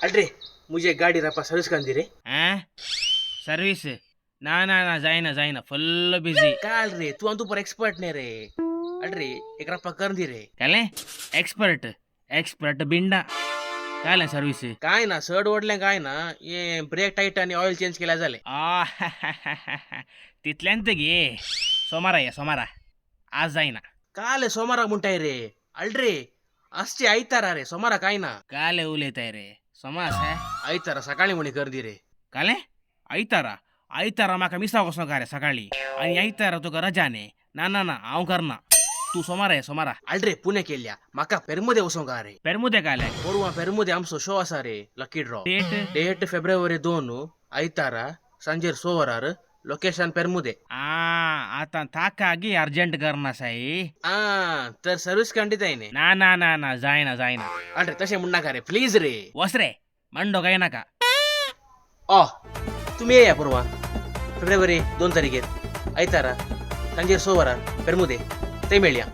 अल्रे मुझे गाडी रपा सर्विस कांदी रे सर्विस ना ना ना जाईना फुल बिझी काल रे तू अंतू पर एक्सपर्ट ने रे अल्रे एक रपा कर दी रे काले एक्सपर्ट एक्सपर्ट बिंडा काले सर्विस काय ना सड ओढले काय ना ये ब्रेक टाईट आणि ऑइल चेंज केला झाले आ तिथल्यांत गे सोमारा आज जाईना काल सोमारा मुंटाय रे अल्रे असचे आयतारा रे सोमारा काय ना काले उलेताय रे सोमास है आयतारा सकाळी म्हणे गर्दी रे काले आयतारा माका मिसा कसो का रे सकाळी आणि आयतारा तुका रजाने ना ना ना हांव करना तू सोमारा अल्रे पुणे केल्या माका पेरमुदे वसो का रे पेरमुदे काले पोरवा पेरमुदे आमचो शो असा रे लकी ड्रॉ डेट डेट फेब्रुवारी 2 आयतारा सांजेर सोवरार ಲೊಕೇಶನ್ ಪೆರ್ಮುದೆ ಆತ ತಾಕಾಗಿ ಅರ್ಜೆಂಟ್ करना साई तर सर्विस ಖಂಡಿತ ಏನೆ ना जायना अरे तसे म्हणू नका रे प्लीज रे वसरे मंडो काय नका तुम्ही या पूर्वा फेब्रुवारी 2 तारखेर आयतारा सांजेर सोवरार पेरमुदे ते मेळया